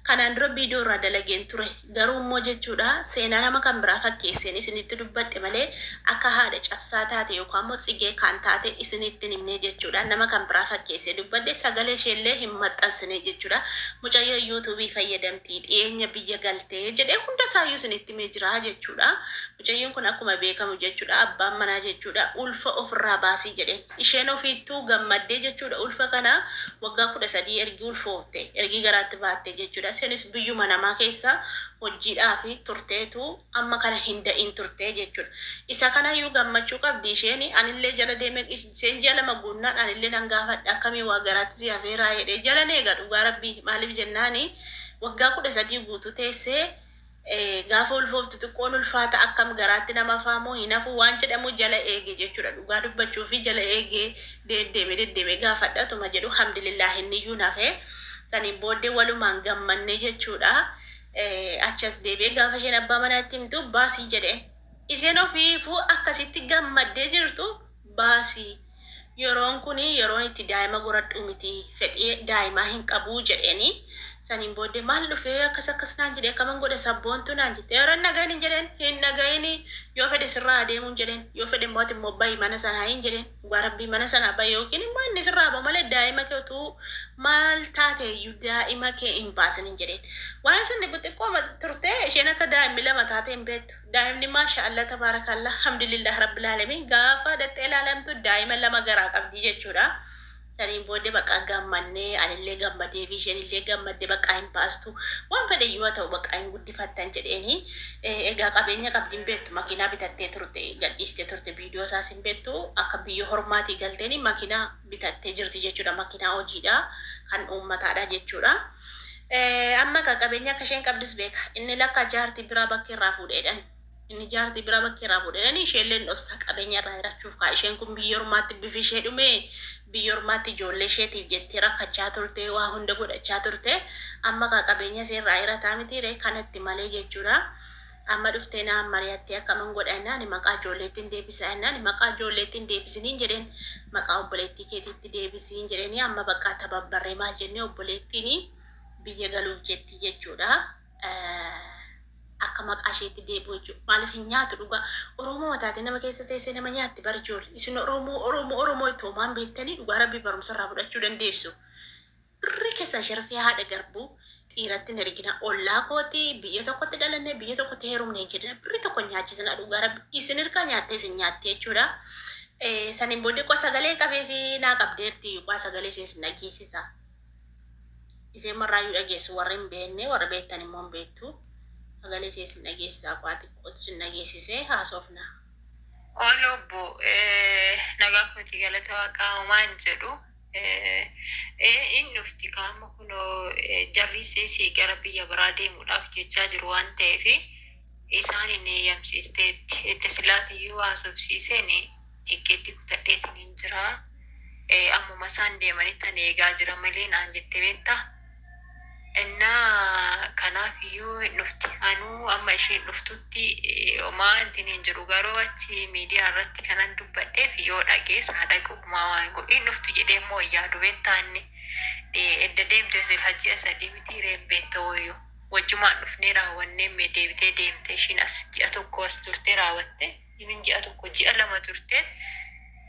kanaan dura viidiyoo irraa dalageen ture garuu immoo jechuudha seenaa nama kan biraa fakkeesseen isinitti dubbadhe malee akka haadha cabsaa taate yookaan immoo tsigee kan taate isinitti himnee jechuudha nama kan biraa fakkeessee dubbadhe sagalee isheellee hin maxxansine jechuudha mucayyoo yuutuubii fayyadamtii dhiyeenya biyya galtee jedhee hunda isaayyuu isinitti himee jira jechuudha mucayyoon kun akkuma beekamu jechuudha abbaan manaa jechuudha ulfa ofirraa baasii jedheen isheen ofiittuu gammaddee jechuudha ulfa kana waggaa 13 ergi ulfoofte ergi garaatti baatte jechuudha senis biyyuma namaa keessa hojiidhaa fi turteetu amma kana hin da'in turtee jechuudha. Isa kanayyuu gammachuu qabdi isheen anillee jala deeme isheen jala magunnaan anillee nan gaafadha akkamii waa garaatti si hafeeraa jedhee jala neega dhugaa rabbii maaliif jennaani waggaa 13 guutuu teessee gaafa ulfooftu xiqqoon ulfaata akkam garaatti nama faamoo hin hafu waan jedhamu jala eege jechuudha dhugaa dubbachuu fi jala eege deddeeme gaafadhatuma jedhu alhamdulillah inniyyuu nafee saniin booddee walumaan gammanne jechuudha achas deebi'ee gaafa isheen abbaa manaatti himtu baasii jedheen isheen ofiifuu akkasitti gammaddee jirtu baasii yeroon kuni yeroon itti daa'ima goradhu miti fedhii daa'imaa hin qabu jedheeni saniin booddee maal dhufee akkas naan jedhee akkaman godhe sabboontu naan jettee yeroo nagayin hin jedheen hin nagayin yoo fedhe sirraa adeemuu hin jedheen yoo fedhe immoo immoo bayi mana sanaa hin jedheen dhugaa rabbii mana sanaa bayi yookiin immoo inni sirraa bahu malee daa'ima kee utuu maal taateeyyuu daa'ima kee hin baasin hin jedheen waan isin xiqqoo turtee isheen akka daa'imni lama taate hin beektu daa'imni maashaallah tabaarakallah alhamdulillah rabbil alamin gaafa dhattee ilaalamtu daa'ima lama garaa qabdi jechuudha. Saniin booddee bakka gammannee anillee gammadee fi isheenillee gammadee bakka hin baastu waan fedhe yoo ta'u bakka hin guddifattan jedheeni egaa qabeenya qabdiin beektu makiinaa bitattee turte gadhiistee turte viidiyoo isaas hin beektu akka biyya hormaatii galteeni makiinaa bitattee jirti jechuudha makiinaa hojiidha kan uummataadha jechuudha. Amma qabeenya akka isheen qabdis beeka inni lakka jaartii biraa bakka irraa fuudheedhaan inni jaartii biraa bakka irraa fuudheedhaan isheellee dhossa qabeenya irraa hirachuuf kaa isheen kun biyya hormaatti bifi ishee dhume biyya hormaatti ijoollee isheetiif jettee rakkachaa turte waa hunda godhachaa turte amma qabeenya seerraa hirataa mitiire kanatti malee jechuudha. Amma dhuftee naan mari'attee akkaman godha innaan maqaa ijoolleettiin deebisaa innaan maqaa ijoolleettiin deebisiniin jedheen maqaa obboleettii keetiitti deebisiin jedheeni amma bakka tababbarree maal jennee obboleettiin biyya galuuf jetti jechuudha. Akka maqaa isheetti deebi'u jechuudha. Maaliif hin nyaatu dhugaa Oromoo mataate nama keessa teessee nama nyaatti bara ijoollee isin Oromoo itti homaan beektanii dhugaa rabbii barumsa irraa fudhachuu dandeessu. Birri keessan sharafii haadha garbuu dhiiratti hin ergina ollaa kooti biyya tokkotti dhalannee biyya tokkotti heerumne hin jedhina birri tokko nyaachisina dhugaa rabbii isin hirkaa nyaattee isin nyaatti jechuudha. Saniin booddee qo sagalee qabee fi naa qabdeerti qo sagalee isin dhageessisa. Isin marraayyuu dhageessu warri hin beekne warri beektan immoo hin beektu. Sagalee isin dhageessisaa qo'aati qotu isin dhageessisee haasofna. Olobbo nagaa kooti galata waaqaa homaan jedhu inni dhufti qaama kunoo jarriisee gara biyya biraa deemuudhaaf jechaa jiru waan ta'eef isaan hin eeyyamsiisteetti edda silaatiyyuu haasofsiiseen tikkeetti kutadheetiin hin jira ammuma isaan deemanitti an eegaa jira malee naan jette beektaa. Inna kanaafiyyu nufti anu amma isheen dhuftutti omaantiin hin jiru garuu achi miidiyaa irratti kanan dubbadheef yoo dhageessa dhaquma waan godhin dhuftu jedhee immoo yaadu beektaanni edda deemte hajji asadii miti reebbeetta wayyu wajjumaan dhufnee raawwannee mee deebitee deemte ishiin as ji'a tokko as turte raawwatte himin ji'a tokko ji'a lama turte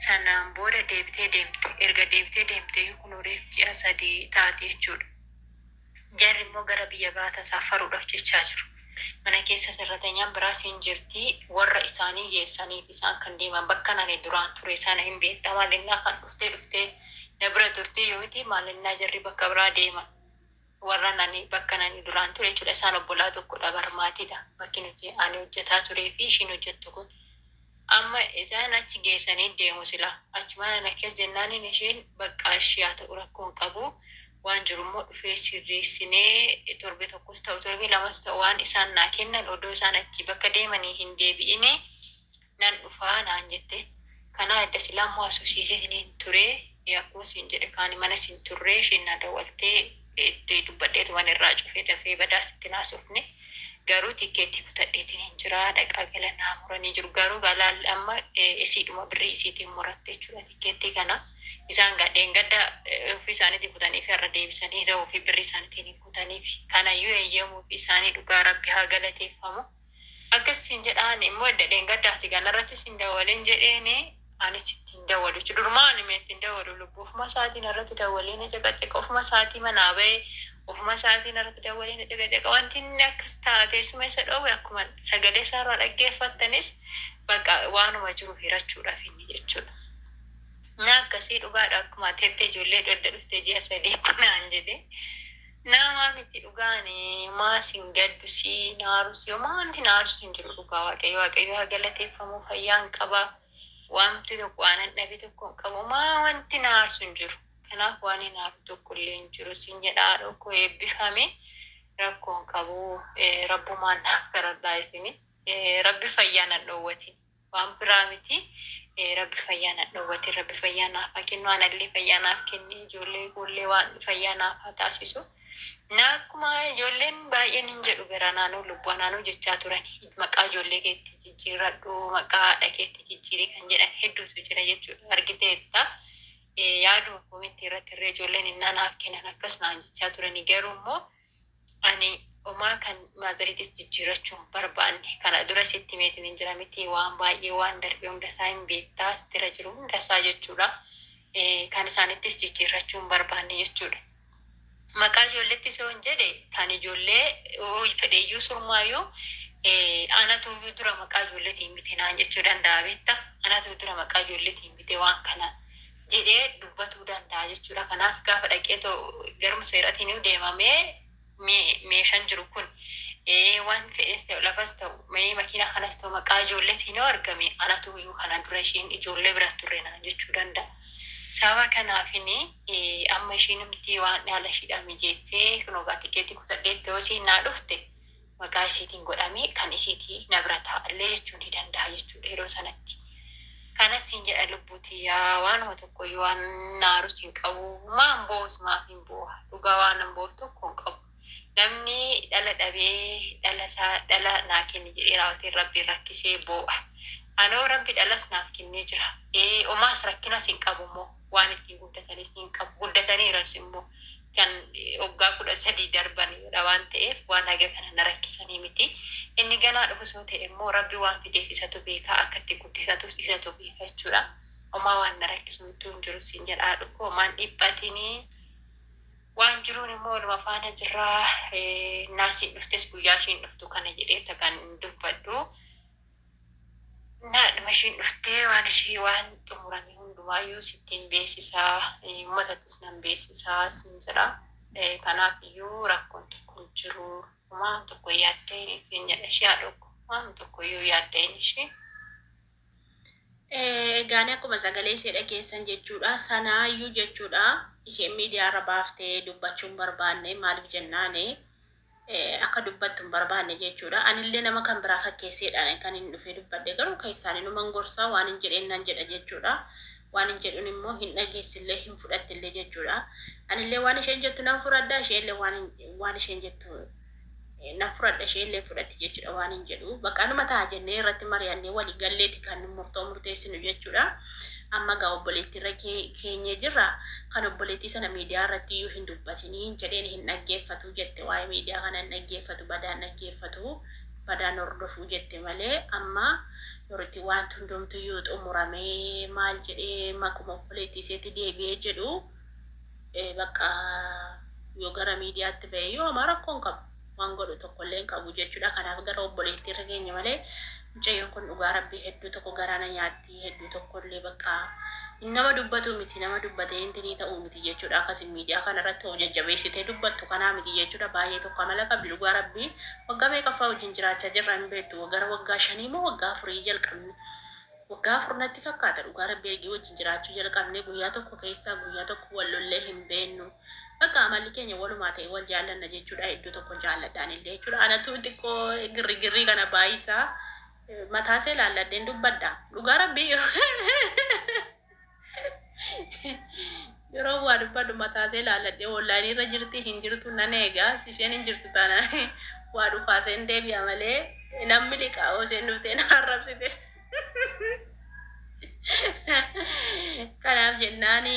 sanaan booda deebitee deemte erga deebitee deemte kun reef ji'a sadii taate jechuudha. Jarri immoo gara biyya biraa tasaafaruudhaaf jechaa jiru. Mana keessa sirratanyaan biraas hin jirti warra isaanii geessaniif isaan kan deeman bakka nani duraan ture sana hin beekta maalinnaa kan dhuftee na bira turte yoo miti maalinnaa jarri bakka biraa deeman warra nani bakka nani duraan ture jechuudha isaan obbolaa tokkodha barmaatidha bakki nuti ani hojjetaa turee fi ishiin hojjettu kun amma isaan achi geessanii deemu sila achuma nana keessa jennaaniin isheen bakka ishee haa ta'u rakkoon qabu. Waan jirummoo dhufee sirreessinee torbe tokkos ta'u torbe lamas ta'u waan isaan naa kennan odoo isaan achi bakka deemanii hin deebi'ine nan dhufaa naan jette kana adda silaa moo asosiisee siniin ture akkuma siin jedhe kaani mana siin turree isheen na dawwaltee itti dubbadheetu mana irraa cufee dafee badaas itti naasofne garuu tikkeetti kutadheetiin hin jira dhaqaa gala naa muranii jiru garuu galaal amma isiidhuma birrii isiitiin muratte jechuudha tikkeetti kana. isaan gadheen gadda ofii isaaniitiin kutanii fi irra deebisanii ta'uu fi birri isaaniitiin kutanii fi kanayyuu eeyyamuu fi isaanii dhugaa rabbi haa galateeffamu. Akkasiin jedhaan immoo gadheen gaddaatti ganarratti sin dawwalin jedheeni anis ittiin dawwalu jechuudha. Durmaan immoo ittiin dawwalu lubbuu ofuma isaatiin irratti dawwalee na caqacaqa ofuma isaatii manaa bahee ofuma isaatiin irratti dawwalee na caqacaqa wanti inni akkas teessuma isa dhoowwe akkuma sagalee isaarraa dhaggeeffattanis bakka waanuma jiru hirachuudhaaf inni jechuudha. Na akkasii dhugaadha akkuma teettee ijoollee dhodda dhuftee ji'a sadii kunaan jedhee nama miti dhugaani maasin gaddusii naarusii homaa wanti naarsu hin jiru dhugaa waaqayyo galateeffamuu fayyaan qaba wanti tokko waan dhabe tokko hin qabu maa wanti naarsu hin jiru kanaaf waan naaru tokko illee hin jiru sin jedhaa dhokko eebbifame rakkoon qabu rabbumaan naaf garadhaa isini rabbi fayyaa nan dhoowwatin waan biraa miti rabbi fayyaa nan dhoowwatin rabbi fayyaa naaf haa kennu anallee fayyaa naaf kennee ijoollee koollee waan fayyaa naaf haa taasisu. Na akkuma ijoolleen baay'een hin jedhu bira naannoo lubbuu naannoo jechaa turani maqaa ijoollee keetti jijjiiradhu maqaa haadha keetti jijjiirii kan jedhan hedduutu jira jechuudha argiteetta yaaduma koomitti irratti irree ijoolleen innaa naaf kennan akkas naan jechaa turani garuu immoo ani homaa kan maazariitis jijjiirachuun barbaanne kana dura sitti meetiin hin jira miti waan baay'ee waan darbee hundasaa hin beektaa astira jiru hundasaa jechuudha kan isaanittis jijjiirachuun barbaanne jechuudha. Maqaa ijoolleetti soo hin jedhe kan ijoollee fedheeyyuu surmaayyuu anatu dura maqaa ijoolleetiin bite naan jechuu danda'a beekta anatu dura maqaa ijoolleetiin bite waan kana jedhee dubbatuu danda'a jechuudha. Kanaaf gaafa dhaqee garuma seeratiin deemamee meeshaan jiru kun waan fedhees ta'u lafas ta'u makiina kanas ta'u maqaa ijoolleetiin argame anatu iyyuu kana dura isheen ijoollee bira turre naan jechuu danda'a. Sababa kanaafini amma ishiin miti waan dhaala ishiidhaan mijeessee kun ogaa tikeetti kutadheetti yoo isiin naa dhufte maqaa isiitiin godhame kan isiitii na bira taa'allee jechuun ni danda'a jechuudha yeroo sanatti. Kanas hin jedha lubbuuti yaa waanuma tokkoyyuu waan naarus hin qabu maan boos maaf hin boo'a dhugaa waan hin boos tokko hin qabu. Namni dhala dhabee dhala naa kenni jedhee raawwatee rabbiin rakkisee boo'a. Anoo rabbi dhalas naaf kennee jira. Omaas rakkinas hin qabu immoo waan ittiin guddatanis hin qabu. Guddataniiras immoo kan waggaa 13 darbanidha waan ta'eef waan haga kana na rakkisanii miti. Inni ganaa dhufu soo ta'e immoo rabbi waan fideef isatu beekaa akka itti guddisatus isatu beeka jechuudha. Omaa waan na rakkisu mituu hin jiru siin jedhaa dhufu omaan dhiphatinii waan jiruun immoo waluma faana jirraa naasiin dhuftes guyyaa ishiin dhuftu kana jedhee kan dubbadhu. Naadhuma ishiin dhuftee waan ishii waan xumurame hundumaayyuu sittiin beeksisaa uummatattis nan beeksisaa sin jedha. Kanaaf iyyuu rakkoon tokko hin jiru waan tokko yaaddeen sin jedha ishee haadhokko waan tokkoyyuu yaaddeen ishee. Egaan akkuma sagalee ishee dhageessan jechuudha sanaayyuu jechuudha isheen miidiyaarra baaftee dubbachuun barbaanne maaliif jennaane akka dubbattu hin barbaanne jechuudha. Anillee nama kan biraa fakkeesseedhaan kan hin dhufee dubbadhe garuu kan isaanii numan gorsaa waan hin jedheen nan jedha jechuudha. Waan hin jedhuun immoo hin dhageessillee hin fudhattillee jechuudha. Anillee waan isheen jettu nan fudhadha isheellee waan isheen jettu nan fudhadha isheellee fudhatti jechuudha waan hin jedhu. Bakka numa ta'a jennee irratti mari'annee walii galleetti kan murteessinu jechuudha. Amma gaa obboleettii irra keenya jirra kan obboleettii sana miidiyaa irratti iyyuu hin dubbatini jedheen hin dhaggeeffatu jette waa'ee miidiyaa kana hin dhaggeeffatu badaan hordofuu jette malee amma yerootti waan hundumtu iyyuu xumuramee maal jedhee makuma obboleettii iseetti deebi'ee jedhu bakka yoo gara miidiyaatti ba'e yoo amma rakkoon qabu waan godhu tokkollee hin qabu jechuudha. Kanaaf gara obboleettii irra keenya malee mucayyoon kun dhugaa rabbii hedduu tokko garaana nyaatti hedduu tokkollee bakka nama dubbatu miti nama dubbatee intinii ta'uu miti jechuudha. Akkasii miidiyaa kanarratti hoo jajjabeessitee dubbattu kanaa miti jechuudha. Baay'ee tokko amala qabdi dhugaa rabbii waggaa meeqaffaa wajjin jiraachaa jirra hin beektu gara waggaa 5 moo waggaa 4 jalqabne waggaa 4 natti fakkaata dhugaa rabbii ergi wajjin jiraachuu jalqabne guyyaa tokko keessaa guyyaa tokko wal lollee hin beennu. Bakka amalli keenya walumaa ta'e wal jaallanna jechuudha. Hedduu tokko jaalladhaan illee jechuudha. Anatu xiqqoo girri kana baay'isaa mataa see laalladheen dubbadha dhugaa rabbii yeroo waa dubbadhu mataa see laalladhee wallaanii irra jirti hin jirtu nan eegaa isheen hin jirtu taanaan waa dhufaaseen deebi'a malee namni liqaa oseen dhuftee na arrabsite Kanaaf jennaani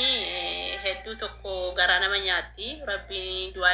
hedduu tokko garaa nama nyaatti rabbiin du'aa